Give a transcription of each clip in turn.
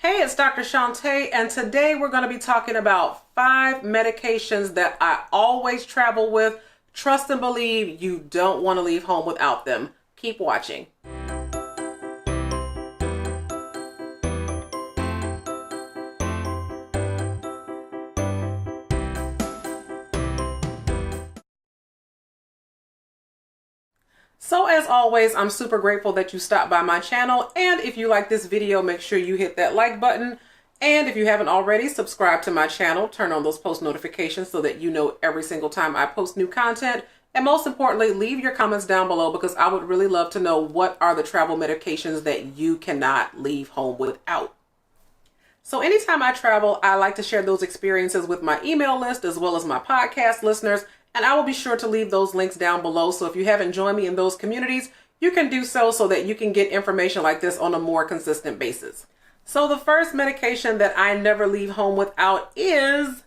Hey, it's Dr. Shante, and today we're going to be talking about 5 medications that I always travel with. Trust and believe you don't want to leave home without them. Keep watching. So as always, I'm super grateful that you stopped by my channel, and if you like this video, make sure you hit that like button. And if you haven't already, subscribe to my channel, turn on those post notifications so that you know every single time I post new content. And most importantly, leave your comments down below because I would really love to know what are the travel medications that you cannot leave home without. So anytime I travel, I like to share those experiences with my email list as well as my podcast listeners. And I will be sure to leave those links down below. So if you haven't joined me in those communities, you can do so that you can get information like this on a more consistent basis. So the first medication that I never leave home without is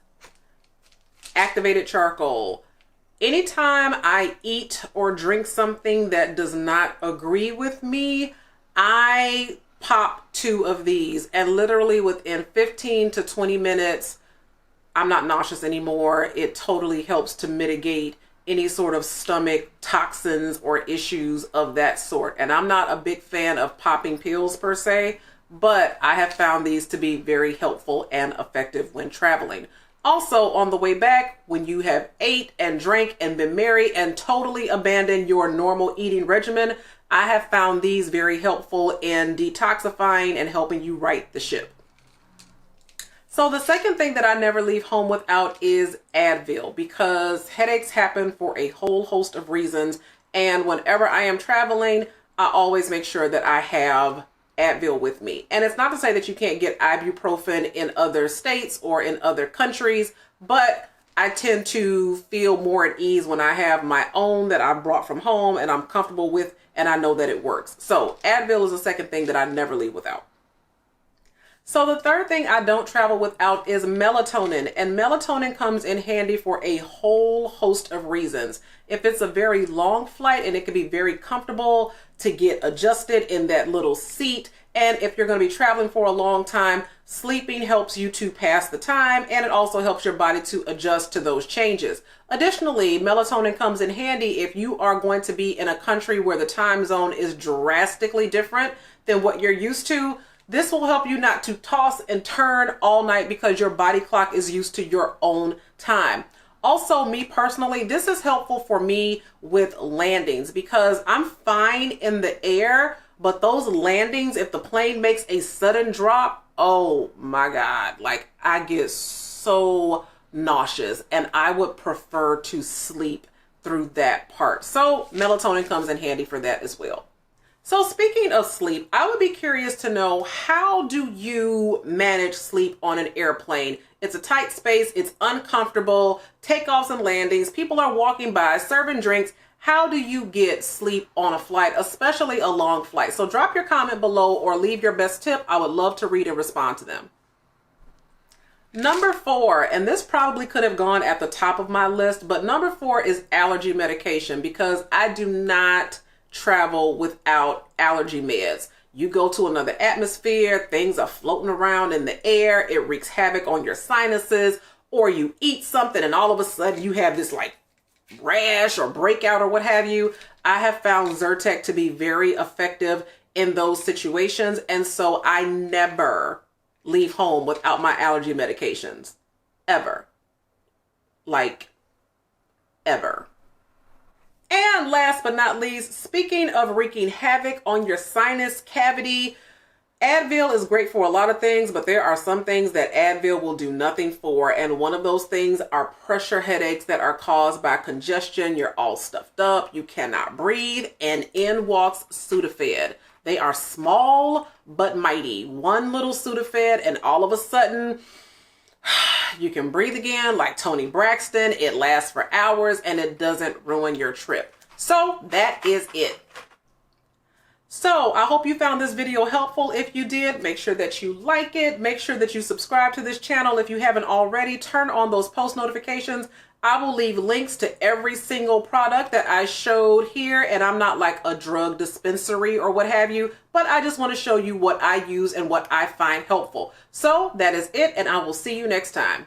activated charcoal. Anytime I eat or drink something that does not agree with me, I pop 2 of these, and literally within 15 to 20 minutes, I'm not nauseous anymore. It totally helps to mitigate any sort of stomach toxins or issues of that sort. And I'm not a big fan of popping pills per se, but I have found these to be very helpful and effective when traveling. Also, on the way back, when you have ate and drank and been merry and totally abandoned your normal eating regimen, I have found these very helpful in detoxifying and helping you right the ship. So the second thing that I never leave home without is Advil, because headaches happen for a whole host of reasons. And whenever I am traveling, I always make sure that I have Advil with me. And it's not to say that you can't get ibuprofen in other states or in other countries, but I tend to feel more at ease when I have my own that I brought from home and I'm comfortable with and I know that it works. So Advil is the second thing that I never leave without. So the third thing I don't travel without is melatonin, and melatonin comes in handy for a whole host of reasons. If it's a very long flight, and it can be very comfortable to get adjusted in that little seat, and if you're going to be traveling for a long time, sleeping helps you to pass the time, and it also helps your body to adjust to those changes. Additionally, melatonin comes in handy if you are going to be in a country where the time zone is drastically different than what you're used to. This will help you not to toss and turn all night because your body clock is used to your own time. Also, me personally, this is helpful for me with landings because I'm fine in the air, but those landings, if the plane makes a sudden drop, oh my God, like I get so nauseous and I would prefer to sleep through that part. So melatonin comes in handy for that as well. So speaking of sleep, I would be curious to know, how do you manage sleep on an airplane? It's a tight space, it's uncomfortable, takeoffs and landings, people are walking by, serving drinks. How do you get sleep on a flight, especially a long flight? So drop your comment below or leave your best tip. I would love to read and respond to them. Number 4, and this probably could have gone at the top of my list, but number 4 is allergy medication, because I do not travel without allergy meds. You go to another atmosphere, things are floating around in the air, it wreaks havoc on your sinuses, or you eat something and all of a sudden you have this like rash or breakout or what have you. I have found Zyrtec to be very effective in those situations, and so I never leave home without my allergy medications. Ever. Like, ever. And last but not least, speaking of wreaking havoc on your sinus cavity, Advil is great for a lot of things, but there are some things that Advil will do nothing for. And one of those things are pressure headaches that are caused by congestion. You're all stuffed up, you cannot breathe, and in walks Sudafed. They are small but mighty. One little Sudafed and all of a sudden, you can breathe again like Tony Braxton. It lasts for hours and it doesn't ruin your trip. So that is it. So I hope you found this video helpful. If you did, make sure that you like it. Make sure that you subscribe to this channel if you haven't already. Turn on those post notifications. I will leave links to every single product that I showed here, and I'm not like a drug dispensary or what have you, but I just want to show you what I use and what I find helpful. So that is it, and I will see you next time.